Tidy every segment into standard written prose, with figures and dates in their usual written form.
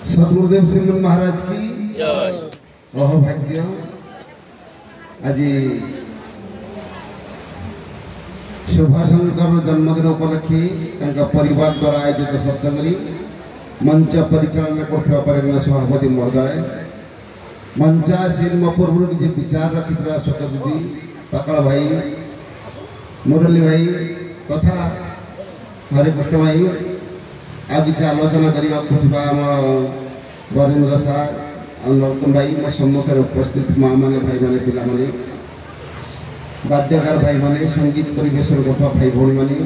सदगुरुदेव सिंह महाराज की अहोभाग्य आज सुभाषंकर जन्मदिन उपलक्षे परिवार द्वारा आयोजित सत्संग मंच परिचालन कर सभापति महोदय मंचासीन पूर्व किसी विचार रखि स्वतंत्र पकड़ भाई मुरली भाई तथा हरिकृष्ण भाई आ किसी आलोचना करने वरेन्द्र सार नरोत्तम भाई मो सम्मुखें उपस्थित माँ मैंने भाई मैंने पिला माने वाद्यकार भाई मैंने संगीत परिवेशन करता भाई भौणी मैंने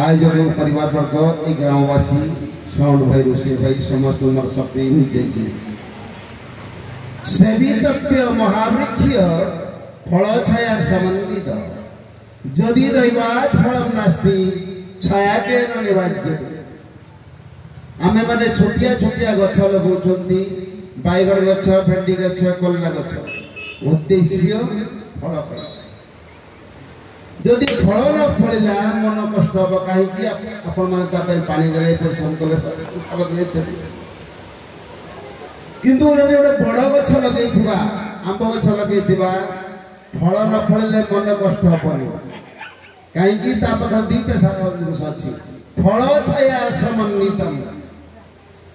आयोजक परिवार वर्ग ये ग्रामवासी साउंड भाई रोषे भाई समस्त मोर शक्ति मुझे सेवितव्य महावृक्ष फल छाया समन्वित जदि दैवात् फलम नास्ति छाया के निवाज्य आमे माने छोटिया छोटिया गछ लगाउछन्ती बैगन गछ भेंडी गछ कल्ला गछ उद्देश्य फल पाई जदि फल न फलिला मन कष्ट हम कहीं आपण माने ता पानी देले परिश्रम कले साबत लेते किंतु गोटे बड़ गछ लगे आंब गछ लगे फल न फलिले मन कष्ट हेनी कहीं दुईटा जिनस अच्छी फल छाया समन्वितम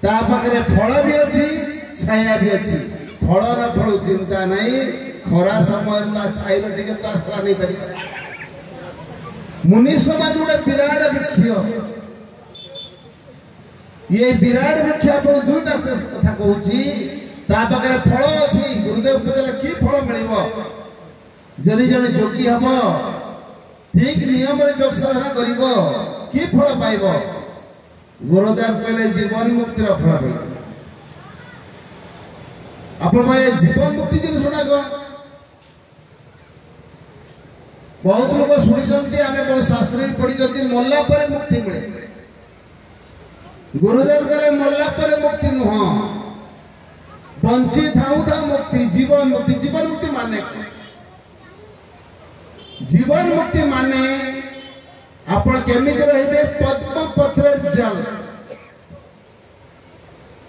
पाखे फल भी अच्छी छाया भी अच्छी फल न फल चिंता नहीं खरा समय छाइब टे आश्रा नहीं पार मुनि समाज गोटे विराट वृक्ष ये विराट वृक्ष आप दुईटा कथा कहूँ फल अच्छी गुरुदेव पचारे कि फल मिल जदि जड़े जोगी हम ठीक नियम जोग साधना कर कि फल पाइब गुरुदेव कहले जीवन मुक्ति फल पाइब आप जीवन मुक्ति जिनसा कौन बहुत लोग शुणी आम बहुत शास्त्र पढ़ी मल्ला पर मुक्ति मिले गुरुदेव कहले मल्ला पर मुक्ति नुह बंची थाऊ था मुक्ति जीवन मुक्ति माने जीवन मुक्ति माने आपण केमिति रहिबे पद्म पत्र जल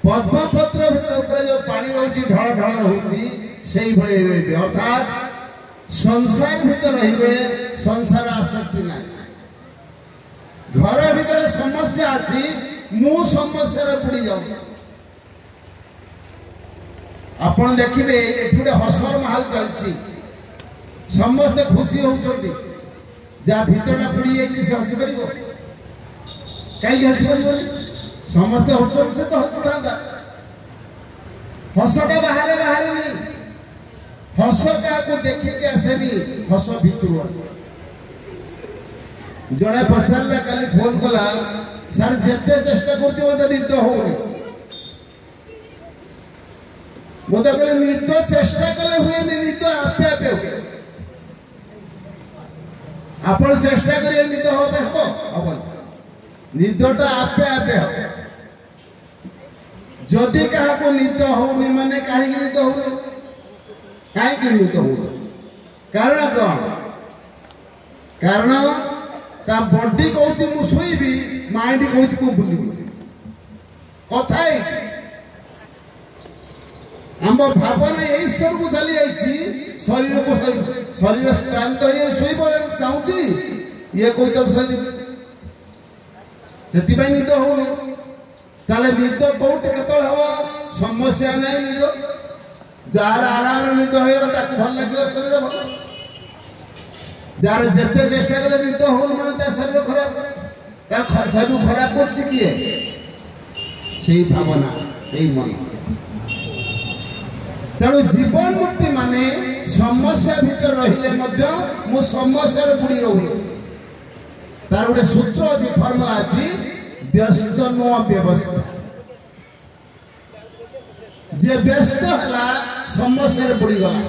पद्म पत्र ऊपर जो पानी रहउची ढळ ढळ होउची सेही भळे रहिबे अर्थात संसार भीतर रहिबे संसार आसक्ति ना घर भीतर समस्या अछि मु समस्या रे पड़ी जाऊ आपण देखिबे एठुडे हसर महल चलछि समस्त खुशी होउछन्ती जा भीतरटा पड़ी जाइछि से हसी परिबो काई हसी परिबो समस्त होउछन से तो हसी थांदा हसटा बाहर बाहर नहीं हस का को देखि के आसेनी हस भीतर आसे जड़े पचारला काली फोन कला सर जेते चेष्टा करछि मते निद होउनी मते कहले निद चेष्टा कले हुए निद आपे आपे हुए आपण चेष्टा करिए निद होबे हबन निदटा आपे आपे हो जदि कहा को निद होनी माने काहे निद होनी काहे के निद हो कारण कौन कारण ता बॉडी कहूँ मु शोबी माइंड कहूँ को बुल कथा आम भावना यही स्तर को चली जाइए शरीर को शरीर क्लांत हो चाहूँगी ये कोई तो से निद हो निद कौटे केत हम समस्या ना निद जार आराम निद हो भल लगे शरीर भल जार जिते चेष्टा कले निद हो मैंने शरीर खराब शरीर खराब कर किए भावना से मन तेणु जीवन मुक्ति माने समस्या भीतर रही समस्या बुड़ी रही तार गोटे सूत्र अच्छी फर्मुला अच्छी व्यस्त नुह व्यवस्था जे व्यस्त है समस्या बुड़ी गला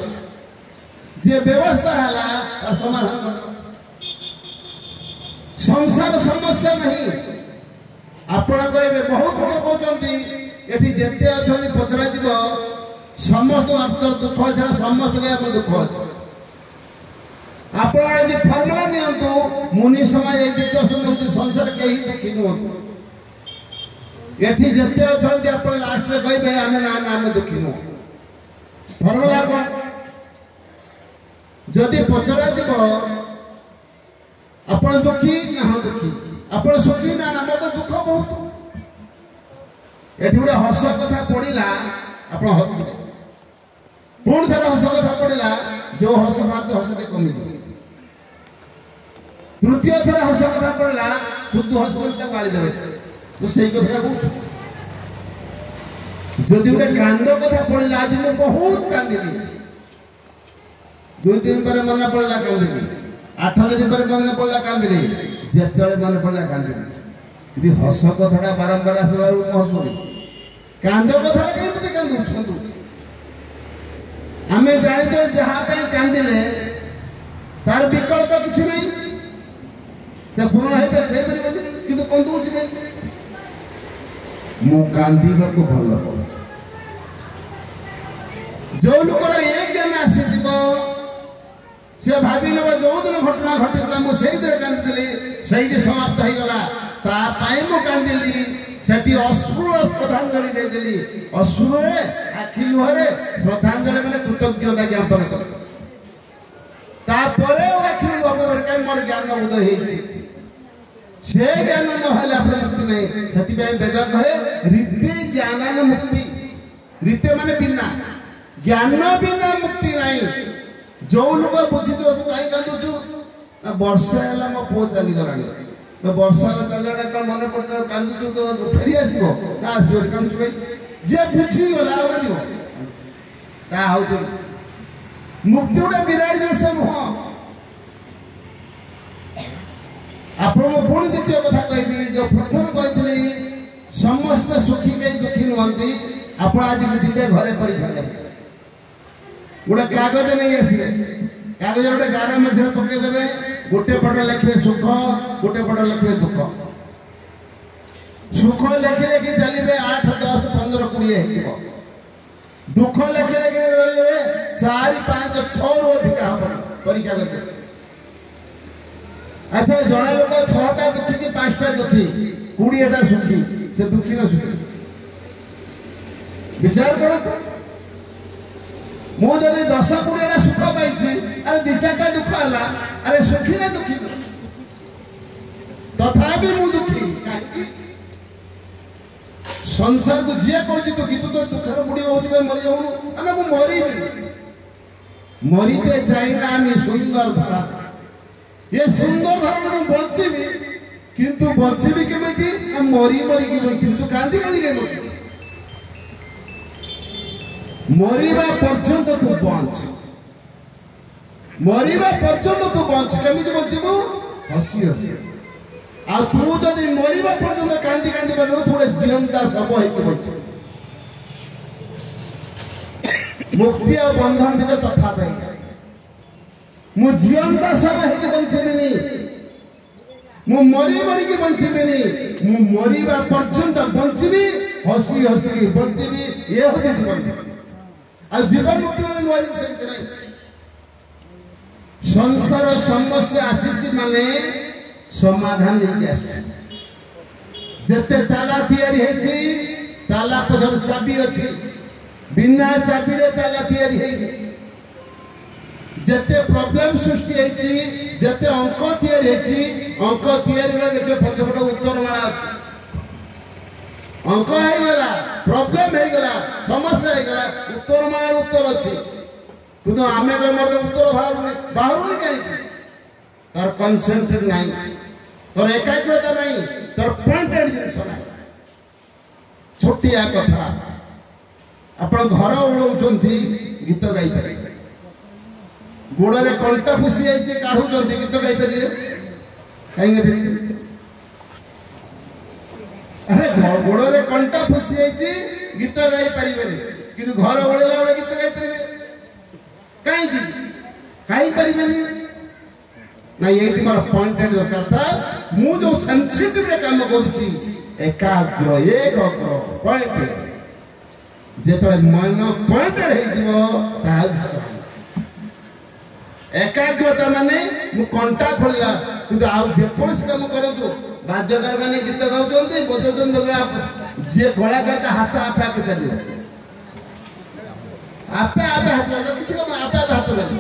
जे व्यवस्था है समाधान संसार समस्या नहीं आपण कहे बहुत लोग कहते ये जिते अच्छा पचरा समस्त अंतर दुख छाड़ा समस्त दुख अच्छे आप फर्मुला नियंतु मुनि समाज दिग्दर्शन होती संसार कहीं दुखी नुहतु एठी जते अछंती आप लास्ट में कहिबे आमे ना आमे दुखी नु फर्मुला कोन जदि पचरा जीव आपण दुखी ना दुखी आपण सुखी ना ना मत दुख बहुत एठी गुडे हस कथा पड़िला आपण हसबे पूर्ण थर हस कथा पड़िला जो हस मात हसते कमी तृतीय थर हस कथा पड़िला शुद्ध हस बोलते गाली देबे तो सही कथा कहू जदि गुडे कांद कथा पड़िला आज मैं बहुत कांदिली 2 दिन पर मन पड़ला कांदिली 8 दिन पर मन पड़ला कांदिली जेतले मन पड़ला कांदिली यदि हस कथाटा बारंबार आसबार हसुनी कांद कथाटा केमते कांदु छंदु आमे जानिते जहा पे कांदिले तार विकल्प किछि नै से पूर्ण हेते दे परिबे किंतु कोन दुछ दे मु कांदीबा को भलो जो लोकर एक जन आसी दिबो से भाबी लेबो जो दिन घटना घटितला मु सेही दे कांदिली सेही समाप्त हो गला ता पाए मु कांदिली सेठी अश्रु श्रद्धांजलि दे देली अश्रु रे आखि लुहरे श्रद्धांजलि माने कृतज्ञता ज्ञापन कर ता परे आखि लुहरे के मोर ज्ञान उदय हेछि से ज्ञान न हले आपन मुक्ति नै सेठी बे वेद कहे रीते ज्ञानन मुक्ति रीते माने बिना ज्ञान बिना मुक्ति नै जो लोग बुझी तो काई कांदुछु ना वर्षा हला मो पो चली गलानी मैं वर्षा चलने का मन पड़ता कांदुछु तो फेरी आसीबो ना आसीबो कांदु भाई जे बुझी गला दियो ता हाउ मुक्ति उडा विराट जिनस नुह आपण पुणी द्वितीय कथा कहबी जो प्रथम कहतली समस्त सुखी के दुखी नहंती आपण आज जिबे घरे परीक्षा देबे गोटे कागज नहीं आसिले कागज गोटे गार मध्य पके देबे गोटे पट लिखे सुख गोटे पट लिखे दुख सुख लिखे लिखे चलिए 8 10 15 20 हो दुख लिखे लिखे 4 5 6 रु अधिक हम परीक्षा करते अच्छा जड़े लोक 6टा दुखी कि 5टा दुखी 20टा सुखी से दुखी ना सुखी विचार करो मु जदि 10 20टा सुख पाइछि अरे 2-4टा दुख हला अरे सुखी ना दुखी तथापि मु दुखी काहे संसार को जे कहछि दुखी तू तो दुखर बुडी होति मरि जाऊ अने मु मरिते चाहिना आमी सुंदर धरा ये सुंदर धरा मु बंचिबी किंतु बंचिबी केमिति मरि मरि की बंचिबी तू कांदी कांदी के मरिबा पर्यंत तू बंच मरिबा पर्यंत तू बंच केमिति बंचिबू हसी हसी आ तू जदि मरिबा पर्यंत कांदी कांदी बनो थोड़े जीवनता सब हेतु बंच मुक्ति और बंधन भी तफात है मु जीवनता सब हेतु बंचेबिनी मु मरी मरी के बंचेबिनी मु मरिबा पर्यंत बंचिबी हसी हसी बंचिबी ये होते जीवन आ जीवन मुक्ति में नई से नहीं संसार समस्या आसीची माने समाधान लेके आसे जते ताला तैयारी हेछि ताला पछर चाबी अछि बिना चाबी रे ताला तैयारी हेछि जते प्रॉब्लम सृष्टि हेछि जते अंक तैयारी हेछि अंक तैयारी रे देखे पछपट उत्तर माला अछि अंक है गला प्रॉब्लम है गला समस्या है गला उत्तर मार उत्तर अछि किंतु आमे के मोर उत्तर बाहर नहीं तार कंसेंट्रेट नहीं तोर एकाग्रता नहीं तोर पॉइंटेड जिंस नहीं छोटिया कथा अपन घर ओळौचंती गीत गाई पारे गोड़ रे कंटा फुसी जाइछे काढुचंती गीत गाई पारे काई गे अरे गोड़ रे कंटा फुसी जाइछे गीत गाई पारिबे किंतु घर ओळेला ओळे गीत गाई पारिबे काई पारिबे ना ये मार पॉइंटेड दरकार था मु जो सेंसिटिव रे काम करूची एकाग्र पॉइंटेड जेतले मन पॉइंटेड हे दिवो ताल एकाग्रता माने मु कंटा खोलला किंतु आउ जेकोसी काम करतो बाद्यकार माने गीत गाउचंती बजौचंती बदला जे कलाकार हाथ आपे आपे चली आपे आपे हाथ किसी काम आपे आपे हाथ चली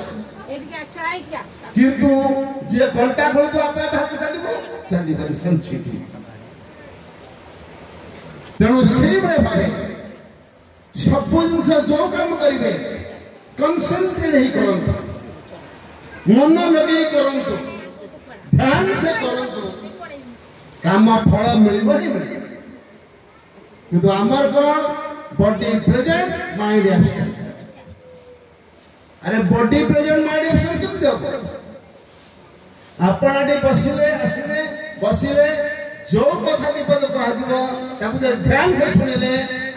किंतु जे कंटा खोलतो आपे आपे हाथ चली पारि संस्कृति तेणु से भावे सब जिन जो काम करेंगे कंसंट्रेट ही करंतु मन लगे करंतु ध्यान से करंतु काम फल मिलबो ही मिल किंतु आमर कोन बॉडी प्रेजेंट माइंड एब्सेंट अरे बॉडी प्रेजेंट माइंड एब्सेंट केमते हो आपण आडे बसिले आसिले बसिले जो कथा विपद कहजिबो ताकु ध्यान से सुनिले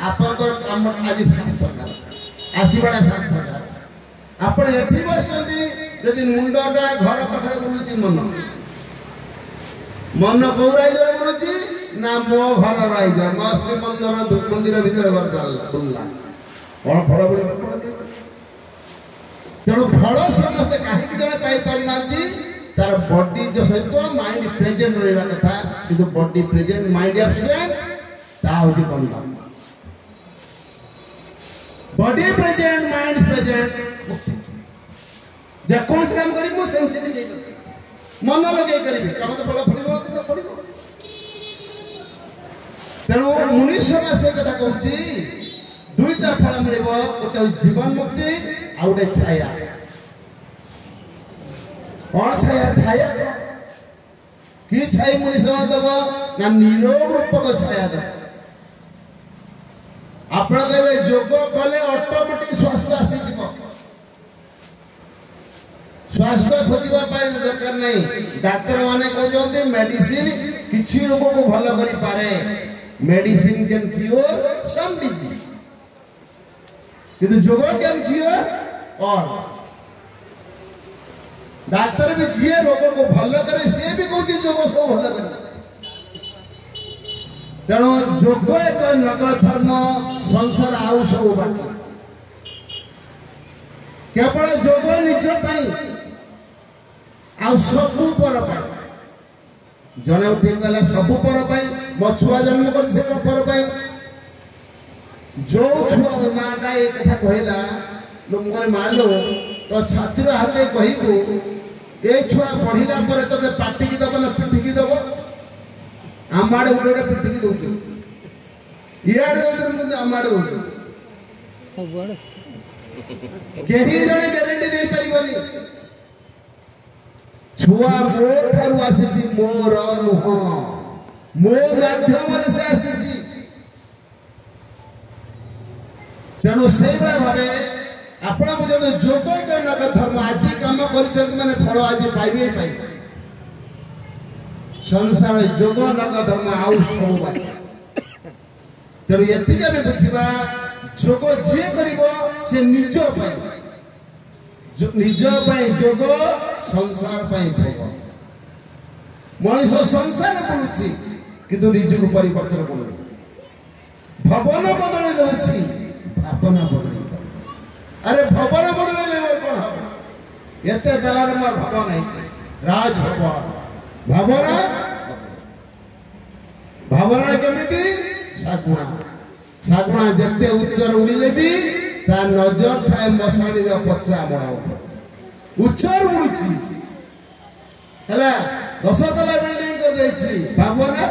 आपन काम आज सार्थक आसीबडा सार्थक आपण एठी बसती यदि मुंडटा घर पाखरे बुलुची मन को राइजर बुलुची ना मो घर राइजर मस्ती मंदिर भीतर घर बुल्ला और फल बड़ी तेणु फल समस्ते कहीं जन पाई पाना तार बॉडी जो सहित माइंड प्रेजेंट रहा कथा किंतु बॉडी प्रेजेंट माइंड एब्सेंट ता होती बंद बॉडी प्रेजेंट माइंड प्रेजेंट जे कौन से काम करी मो सेंसिटिव मन लगे करी काम तो फल फलिबो तो फलिबो तेणु मनुष्य से कथा कहूची दुईटा फल मिलबो गोटे जीवन मुक्ति आ गोटे छाया कौन छाया छाया कि छाई मनुष्य दब ना निरोग रूपक छाया दब आप योग कले ऑटोमेटिक स्वास्थ्य आसी स्वास्थ्य खोजा दरकार नहीं डाक्तर माने कहते मेडिसिन किसी रोग को भल करि पारे medicine can cure some disease किंतु योग कैन क्योर और डाक्टर भी जी रोग को भल करे सी भी कहते योग सब भल करे तेणु योग एक नगर धर्म संसार आउ सब बाकी केवल योग निज सबू पर जड़े उठे गला सबू पर मो छुआ जन्म कर जो छुआ माटा ये कथा कहला लोक मान लो तो छात्र हाथ कहबू ये छुआ पढ़ला तो पाटिकी दब ना पिटिकी दब आम आड़े गोटे पिटिकी दौर इे दौर आम आड़े दौर कहीं जड़े ग्यारंटी दे पारिबनी छुआ मो ठारू आसी मोर नुह मो माध्यम से आसी तेणु से भाव आपण जो योग धर्म आज कम कर फल आज पाइबे पाइबे संसार योग नग धर्म आउ सब तेणु ये बुझा योग जी कर निज योग संसार भोग मनीष संसार बुलूची किंतु निज को परिवर्तन कर भवन बदल दौची भावना बदल अरे भवन बदल कौन हम एत दलार मोर भवन है राज भवन भावना भावना केमिति सागुणा सागुणा जते उच्चर उड़िले भी ता नजर थाए मशाणी पचा बड़ा उच्चर उड़ुची हला 10 तला बिल्डिंग कर देछि भावना